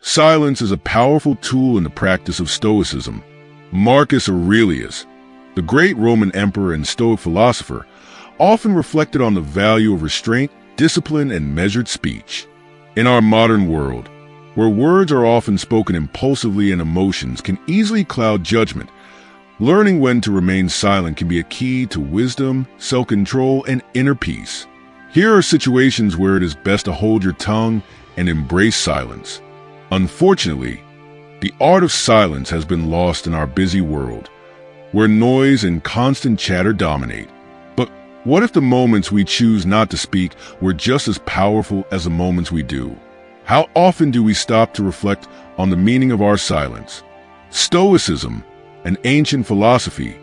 Silence is a powerful tool in the practice of Stoicism. Marcus Aurelius, the great Roman emperor and Stoic philosopher, often reflected on the value of restraint, discipline, and measured speech. In our modern world, where words are often spoken impulsively and emotions can easily cloud judgment, learning when to remain silent can be a key to wisdom, self-control, and inner peace. Here are situations where it is best to hold your tongue and embrace silence. Unfortunately, the art of silence has been lost in our busy world, where noise and constant chatter dominate. But what if the moments we choose not to speak were just as powerful as the moments we do? How often do we stop to reflect on the meaning of our silence? Stoicism, an ancient philosophy,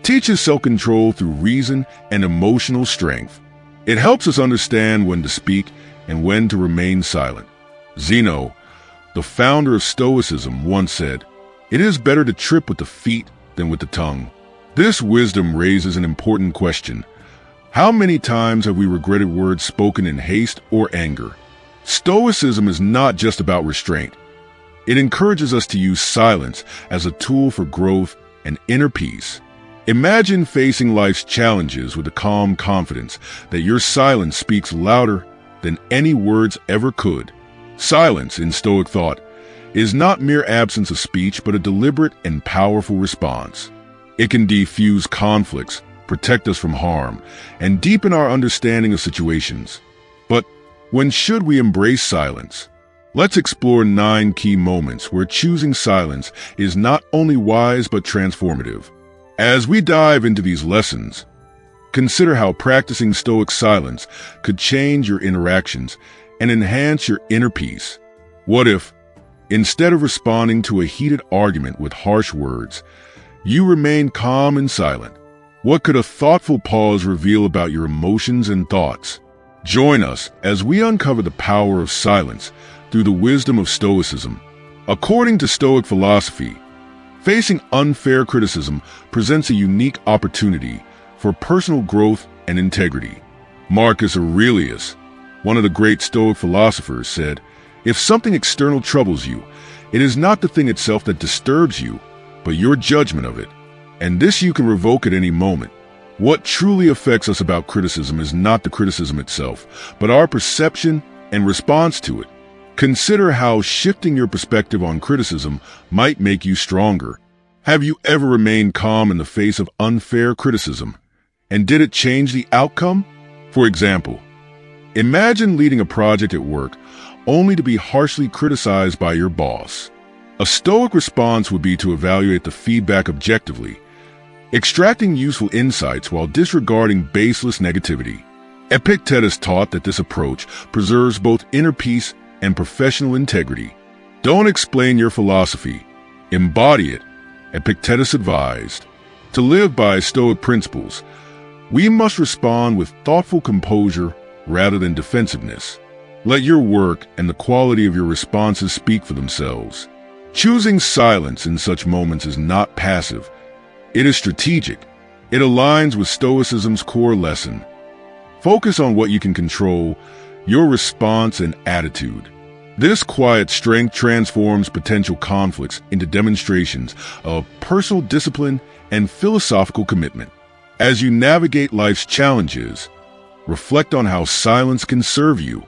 teaches self-control through reason and emotional strength. It helps us understand when to speak and when to remain silent. Zeno, the founder of Stoicism, once said, "It is better to trip with the feet than with the tongue." This wisdom raises an important question. How many times have we regretted words spoken in haste or anger? Stoicism is not just about restraint. It encourages us to use silence as a tool for growth and inner peace. Imagine facing life's challenges with a calm confidence that your silence speaks louder than any words ever could. Silence, in Stoic thought, is not mere absence of speech, but a deliberate and powerful response. It can defuse conflicts, protect us from harm, and deepen our understanding of situations. But when should we embrace silence? Let's explore 9 key moments where choosing silence is not only wise but transformative. As we dive into these lessons, consider how practicing Stoic silence could change your interactions and enhance your inner peace. What if, instead of responding to a heated argument with harsh words, you remain calm and silent? What could a thoughtful pause reveal about your emotions and thoughts? Join us as we uncover the power of silence through the wisdom of Stoicism. According to Stoic philosophy, facing unfair criticism presents a unique opportunity for personal growth and integrity. Marcus Aurelius, one of the great Stoic philosophers, said, "If something external troubles you, it is not the thing itself that disturbs you, but your judgment of it. And this you can revoke at any moment." What truly affects us about criticism is not the criticism itself, but our perception and response to it. Consider how shifting your perspective on criticism might make you stronger. Have you ever remained calm in the face of unfair criticism? And did it change the outcome? For example, imagine leading a project at work only to be harshly criticized by your boss. A Stoic response would be to evaluate the feedback objectively, extracting useful insights while disregarding baseless negativity. Epictetus taught that this approach preserves both inner peace and professional integrity. Don't explain your philosophy, embody it, Epictetus advised. To live by Stoic principles, we must respond with thoughtful composure rather than defensiveness. Let your work and the quality of your responses speak for themselves. Choosing silence in such moments is not passive. It is strategic. It aligns with Stoicism's core lesson. Focus on what you can control, your response and attitude. This quiet strength transforms potential conflicts into demonstrations of personal discipline and philosophical commitment. As you navigate life's challenges, reflect on how silence can serve you.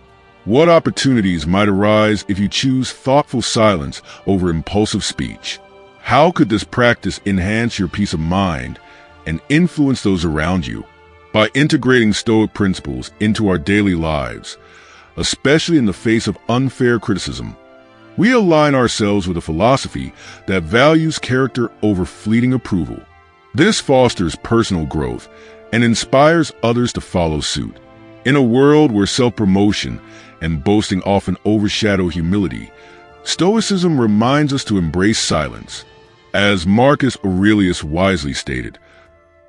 What opportunities might arise if you choose thoughtful silence over impulsive speech? How could this practice enhance your peace of mind and influence those around you? By integrating Stoic principles into our daily lives, especially in the face of unfair criticism, we align ourselves with a philosophy that values character over fleeting approval. This fosters personal growth and inspires others to follow suit. In a world where self-promotion and boasting often overshadow humility, Stoicism reminds us to embrace silence. As Marcus Aurelius wisely stated,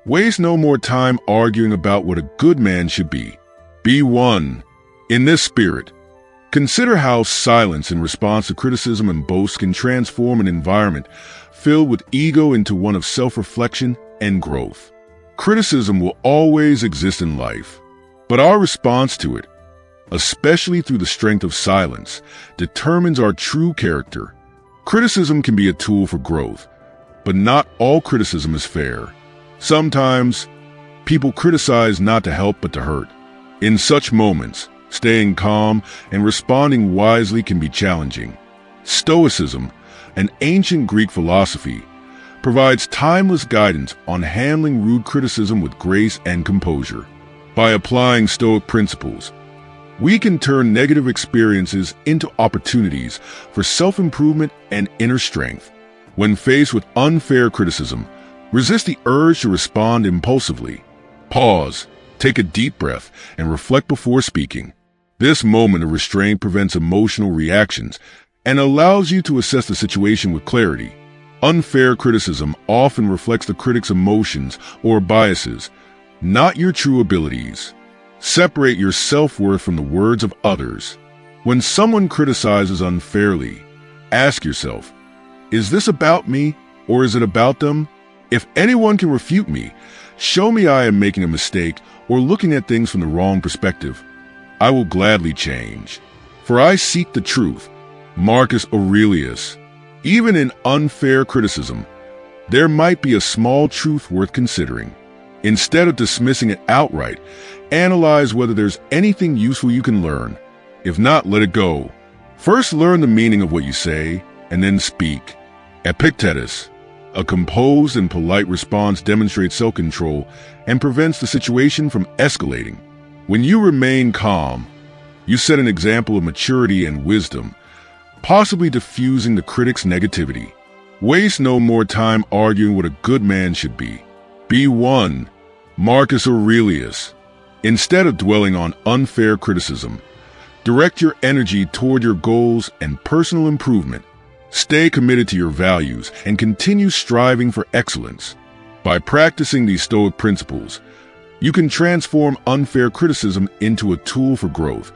"Waste no more time arguing about what a good man should be. Be one." In this spirit, consider how silence in response to criticism and boast can transform an environment filled with ego into one of self-reflection and growth. Criticism will always exist in life, but our response to it, especially through the strength of silence, determines our true character. Criticism can be a tool for growth, but not all criticism is fair. Sometimes, people criticize not to help but to hurt. In such moments, staying calm and responding wisely can be challenging. Stoicism, an ancient Greek philosophy, provides timeless guidance on handling rude criticism with grace and composure. By applying Stoic principles, we can turn negative experiences into opportunities for self-improvement and inner strength. When faced with unfair criticism, resist the urge to respond impulsively. Pause, take a deep breath, and reflect before speaking. This moment of restraint prevents emotional reactions and allows you to assess the situation with clarity. Unfair criticism often reflects the critic's emotions or biases, not your true abilities. Separate your self-worth from the words of others. When someone criticizes unfairly, ask yourself, is this about me or is it about them? If anyone can refute me, show me I am making a mistake or looking at things from the wrong perspective, I will gladly change. For I seek the truth. Marcus Aurelius. Even in unfair criticism, there might be a small truth worth considering. Instead of dismissing it outright, analyze whether there's anything useful you can learn. If not, let it go. First, learn the meaning of what you say, and then speak. Epictetus. A composed and polite response demonstrates self-control and prevents the situation from escalating. When you remain calm, you set an example of maturity and wisdom, possibly diffusing the critic's negativity. Waste no more time arguing what a good man should be. Be one. Marcus Aurelius. Instead of dwelling on unfair criticism, direct your energy toward your goals and personal improvement. Stay committed to your values and continue striving for excellence. By practicing these Stoic principles, you can transform unfair criticism into a tool for growth,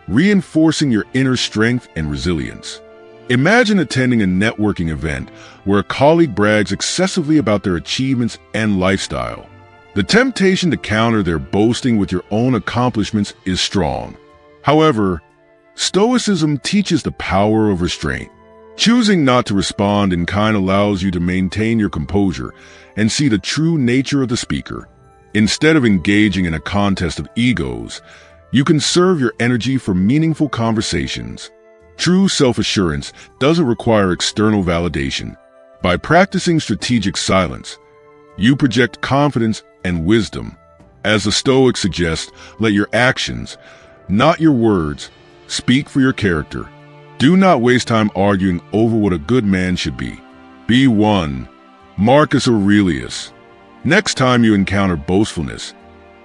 reinforcing your inner strength and resilience. Imagine attending a networking event where a colleague brags excessively about their achievements and lifestyle. The temptation to counter their boasting with your own accomplishments is strong. However, Stoicism teaches the power of restraint. Choosing not to respond in kind allows you to maintain your composure and see the true nature of the speaker. Instead of engaging in a contest of egos, you conserve your energy for meaningful conversations. True self-assurance doesn't require external validation. By practicing strategic silence, you project confidence and wisdom. As the Stoics suggest, let your actions, not your words, speak for your character. Do not waste time arguing over what a good man should be. Be one. Marcus Aurelius. Next time you encounter boastfulness,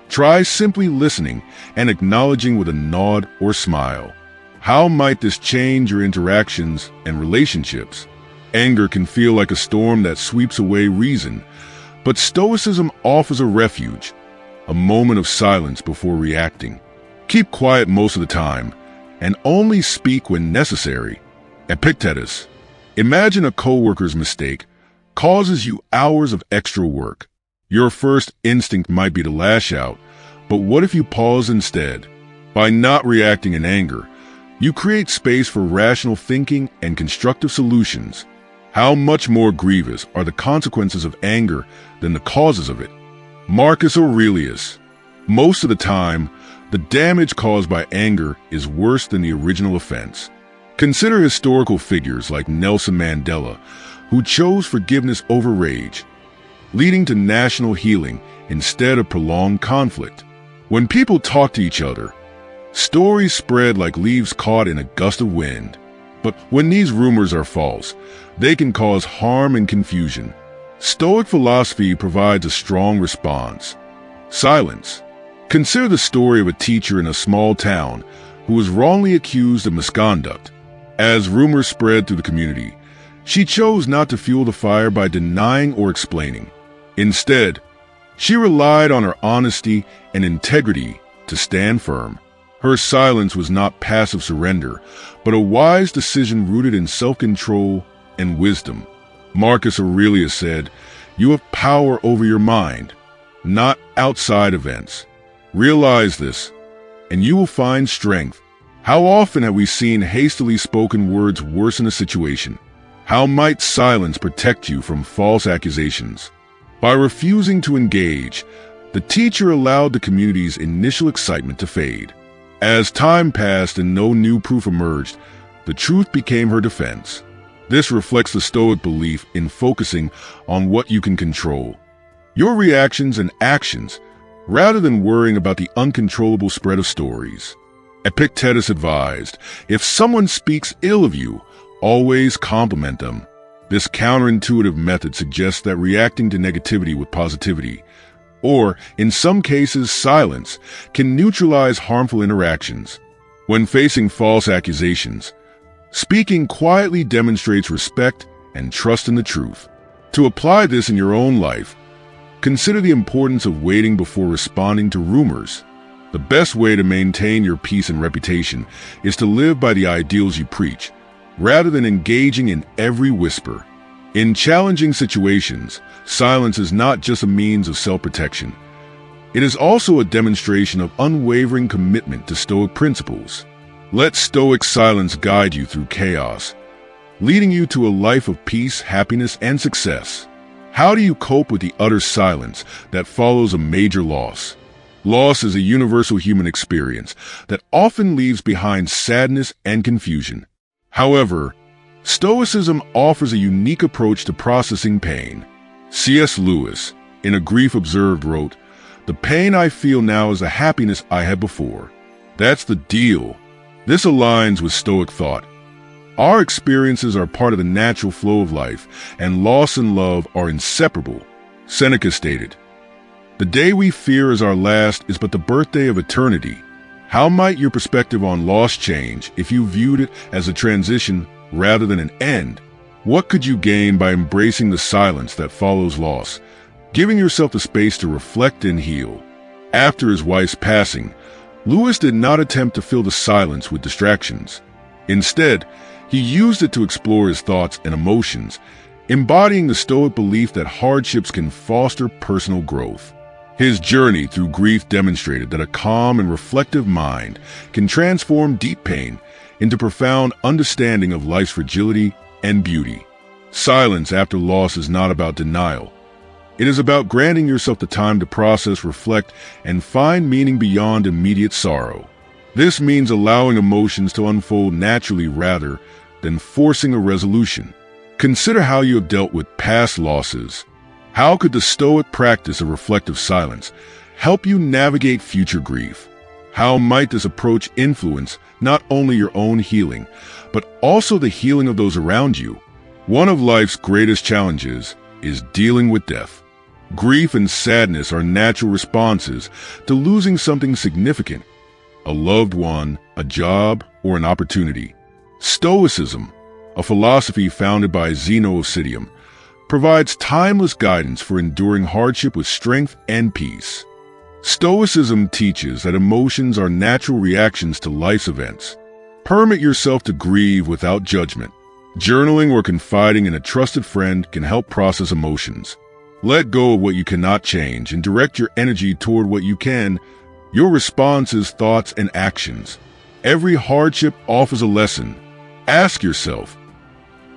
try simply listening and acknowledging with a nod or smile. How might this change your interactions and relationships? Anger can feel like a storm that sweeps away reason, but Stoicism offers a refuge, a moment of silence before reacting. Keep quiet most of the time, and only speak when necessary. Epictetus. Imagine a coworker's mistake causes you hours of extra work. Your first instinct might be to lash out, but what if you pause instead? By not reacting in anger, you create space for rational thinking and constructive solutions. How much more grievous are the consequences of anger than the causes of it? Marcus Aurelius. Most of the time, the damage caused by anger is worse than the original offense. Consider historical figures like Nelson Mandela, who chose forgiveness over rage, leading to national healing instead of prolonged conflict. When people talk to each other, stories spread like leaves caught in a gust of wind. But when these rumors are false, they can cause harm and confusion. Stoic philosophy provides a strong response. Silence. Consider the story of a teacher in a small town who was wrongly accused of misconduct. As rumors spread through the community, she chose not to fuel the fire by denying or explaining. Instead, she relied on her honesty and integrity to stand firm. Her silence was not passive surrender, but a wise decision rooted in self-control and wisdom. Marcus Aurelius said, "You have power over your mind, not outside events." Realize this. and you will find strength. How often have we seen hastily spoken words worsen a situation? How might silence protect you from false accusations? By refusing to engage, the teacher allowed the community's initial excitement to fade. As time passed and no new proof emerged, the truth became her defense. This reflects the Stoic belief in focusing on what you can control, your reactions and actions, rather than worrying about the uncontrollable spread of stories. Epictetus advised, if someone speaks ill of you, always compliment them. This counterintuitive method suggests that reacting to negativity with positivity, or, in some cases, silence, can neutralize harmful interactions. When facing false accusations, speaking quietly demonstrates respect and trust in the truth. To apply this in your own life, consider the importance of waiting before responding to rumors. The best way to maintain your peace and reputation is to live by the ideals you preach, rather than engaging in every whisper. In challenging situations, silence is not just a means of self-protection. It is also a demonstration of unwavering commitment to Stoic principles. Let Stoic silence guide you through chaos, leading you to a life of peace, happiness, and success. How do you cope with the utter silence that follows a major loss? Loss is a universal human experience that often leaves behind sadness and confusion. However, Stoicism offers a unique approach to processing pain. C.S. Lewis, in A Grief Observed, wrote, "The pain I feel now is the happiness I had before." That's the deal. This aligns with Stoic thought. Our experiences are part of the natural flow of life, and loss and love are inseparable. Seneca stated, "The day we fear as our last is but the birthday of eternity." How might your perspective on loss change if you viewed it as a transition rather than an end? What could you gain by embracing the silence that follows loss, giving yourself the space to reflect and heal? After his wife's passing, Lewis did not attempt to fill the silence with distractions. Instead, he used it to explore his thoughts and emotions, embodying the Stoic belief that hardships can foster personal growth. His journey through grief demonstrated that a calm and reflective mind can transform deep pain into profound understanding of life's fragility and beauty. Silence after loss is not about denial. It is about granting yourself the time to process, reflect, and find meaning beyond immediate sorrow. This means allowing emotions to unfold naturally rather than forcing a resolution. Consider how you have dealt with past losses. How could the Stoic practice of reflective silence help you navigate future grief? How might this approach influence not only your own healing, but also the healing of those around you? One of life's greatest challenges is dealing with death. Grief and sadness are natural responses to losing something significant, a loved one, a job, or an opportunity. Stoicism, a philosophy founded by Zeno of Citium, provides timeless guidance for enduring hardship with strength and peace. Stoicism teaches that emotions are natural reactions to life's events. Permit yourself to grieve without judgment. Journaling or confiding in a trusted friend can help process emotions. Let go of what you cannot change and direct your energy toward what you can, your responses, thoughts, and actions. Every hardship offers a lesson. Ask yourself,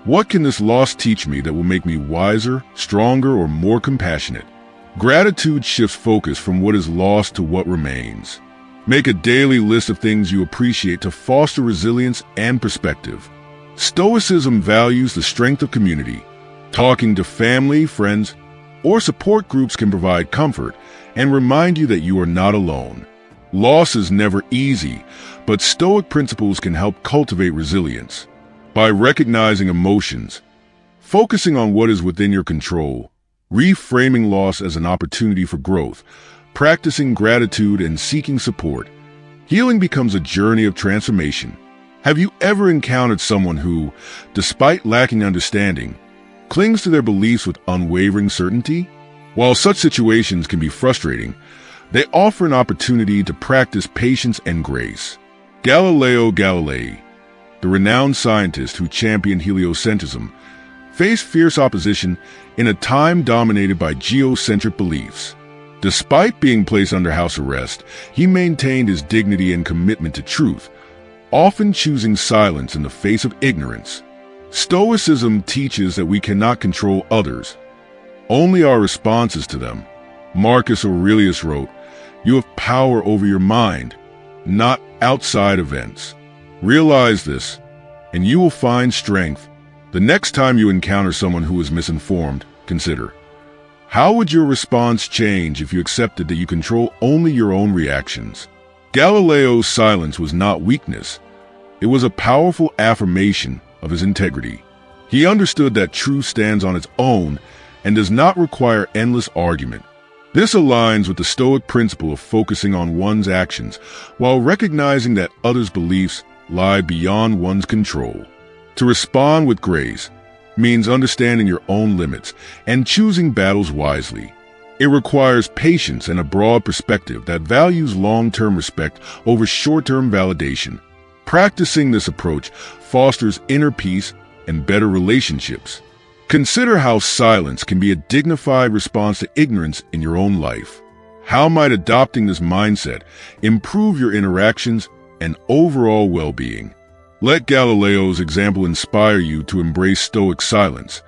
what can this loss teach me that will make me wiser, stronger, or more compassionate? Gratitude shifts focus from what is lost to what remains. Make a daily list of things you appreciate to foster resilience and perspective. Stoicism values the strength of community. Talking to family, friends, or support groups can provide comfort and remind you that you are not alone. Loss is never easy, but Stoic principles can help cultivate resilience. By recognizing emotions, focusing on what is within your control, reframing loss as an opportunity for growth, practicing gratitude and seeking support, healing becomes a journey of transformation. Have you ever encountered someone who, despite lacking understanding, clings to their beliefs with unwavering certainty? While such situations can be frustrating, they offer an opportunity to practice patience and grace. Galileo Galilei, the renowned scientist who championed heliocentrism, faced fierce opposition in a time dominated by geocentric beliefs. Despite being placed under house arrest, he maintained his dignity and commitment to truth, often choosing silence in the face of ignorance. Stoicism teaches that we cannot control others, only our responses to them. Marcus Aurelius wrote, "You have power over your mind, not outside events." Realize this, and you will find strength. The next time you encounter someone who is misinformed, consider, how would your response change if you accepted that you control only your own reactions? Galileo's silence was not weakness. It was a powerful affirmation of his integrity. He understood that truth stands on its own and does not require endless argument. This aligns with the Stoic principle of focusing on one's actions while recognizing that others' beliefs lie beyond one's control. To respond with grace means understanding your own limits and choosing battles wisely. It requires patience and a broad perspective that values long-term respect over short-term validation. Practicing this approach fosters inner peace and better relationships. Consider how silence can be a dignified response to ignorance in your own life. How might adopting this mindset improve your interactions and overall well-being? Let Galileo's example inspire you to embrace Stoic silence,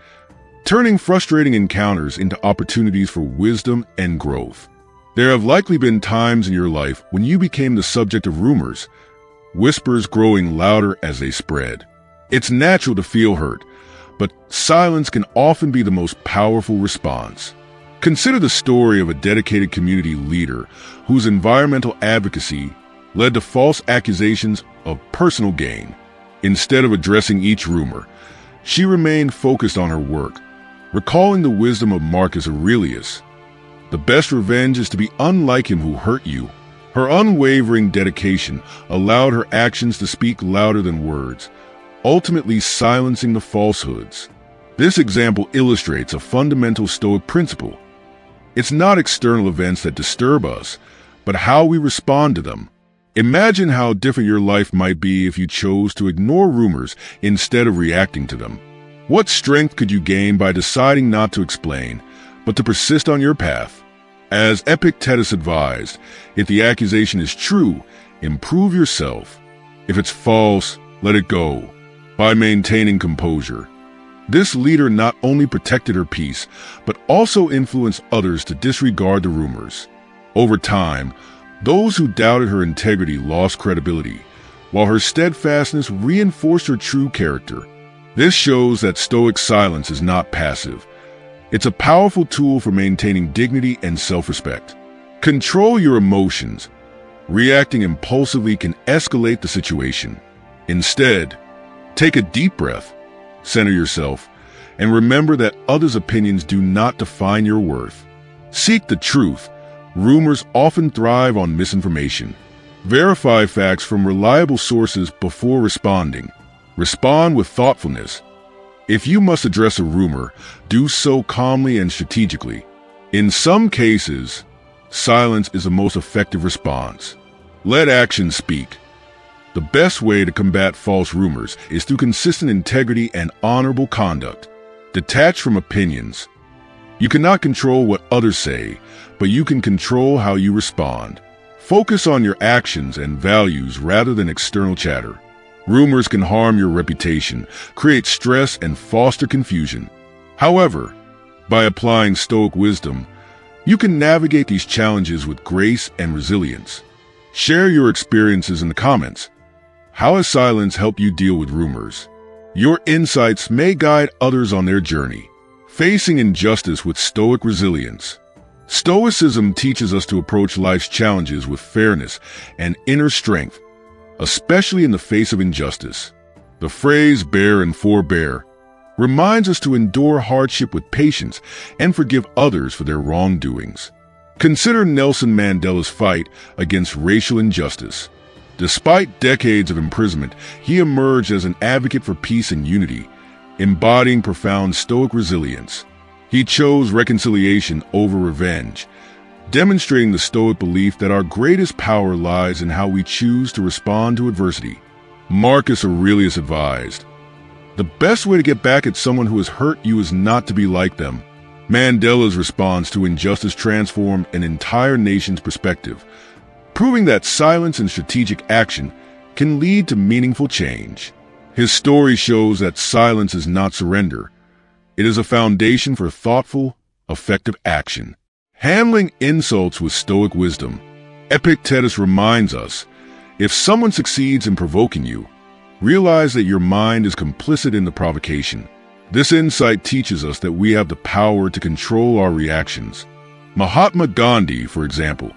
turning frustrating encounters into opportunities for wisdom and growth. There have likely been times in your life when you became the subject of rumors, whispers growing louder as they spread. It's natural to feel hurt, but silence can often be the most powerful response. Consider the story of a dedicated community leader whose environmental advocacy led to false accusations of personal gain. Instead of addressing each rumor, she remained focused on her work, recalling the wisdom of Marcus Aurelius. The best revenge is to be unlike him who hurt you. Her unwavering dedication allowed her actions to speak louder than words, ultimately silencing the falsehoods. This example illustrates a fundamental Stoic principle. It's not external events that disturb us, but how we respond to them. Imagine how different your life might be if you chose to ignore rumors instead of reacting to them. What strength could you gain by deciding not to explain, but to persist on your path? As Epictetus advised, if the accusation is true, improve yourself. If it's false, let it go. By maintaining composure, this leader not only protected her peace, but also influenced others to disregard the rumors. Over time, those who doubted her integrity lost credibility, while her steadfastness reinforced her true character. This shows that Stoic silence is not passive. It's a powerful tool for maintaining dignity and self-respect. Control your emotions. Reacting impulsively can escalate the situation. Instead, take a deep breath, center yourself, and remember that others' opinions do not define your worth. Seek the truth. Rumors often thrive on misinformation. Verify facts from reliable sources before responding. Respond with thoughtfulness. If you must address a rumor, do so calmly and strategically. In some cases, silence is the most effective response. Let actions speak. The best way to combat false rumors is through consistent integrity and honorable conduct. Detach from opinions. You cannot control what others say, but you can control how you respond. Focus on your actions and values rather than external chatter. Rumors can harm your reputation, create stress, and foster confusion. However, by applying Stoic wisdom, you can navigate these challenges with grace and resilience. Share your experiences in the comments. How has silence helped you deal with rumors? Your insights may guide others on their journey. Facing injustice with Stoic resilience. Stoicism teaches us to approach life's challenges with fairness and inner strength, especially in the face of injustice. The phrase "bear and forbear" reminds us to endure hardship with patience and forgive others for their wrongdoings. Consider Nelson Mandela's fight against racial injustice. Despite decades of imprisonment, he emerged as an advocate for peace and unity, embodying profound Stoic resilience. He chose reconciliation over revenge, demonstrating the Stoic belief that our greatest power lies in how we choose to respond to adversity. Marcus Aurelius advised, "The best way to get back at someone who has hurt you is not to be like them, Mandela's response to injustice transformed an entire nation's perspective, proving that silence and strategic action can lead to meaningful change. His story shows that silence is not surrender. It is a foundation for thoughtful, effective action. Handling insults with stoic wisdom. Epictetus reminds us, if someone succeeds in provoking you, realize that your mind is complicit in the provocation. This insight teaches us that we have the power to control our reactions. Mahatma Gandhi, for example,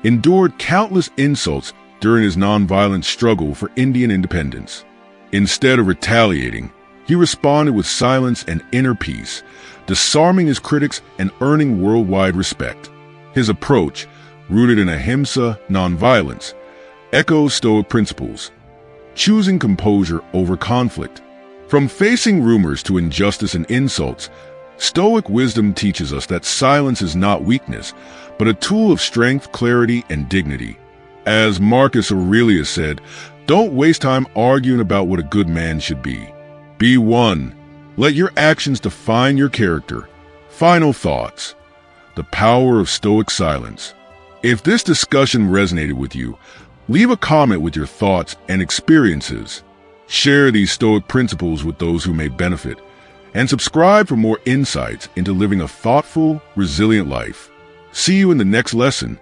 endured countless insults during his nonviolent struggle for Indian independence. Instead of retaliating, he responded with silence and inner peace, disarming his critics and earning worldwide respect. His approach, rooted in ahimsa, nonviolence, echoes Stoic principles, choosing composure over conflict. From facing rumors to injustice and insults, Stoic wisdom teaches us that silence is not weakness, but a tool of strength, clarity, and dignity. As Marcus Aurelius said, don't waste time arguing about what a good man should be. Be one. Let your actions define your character. Final thoughts. The power of Stoic silence. If this discussion resonated with you, leave a comment with your thoughts and experiences. Share these Stoic principles with those who may benefit, and subscribe for more insights into living a thoughtful, resilient life. See you in the next lesson.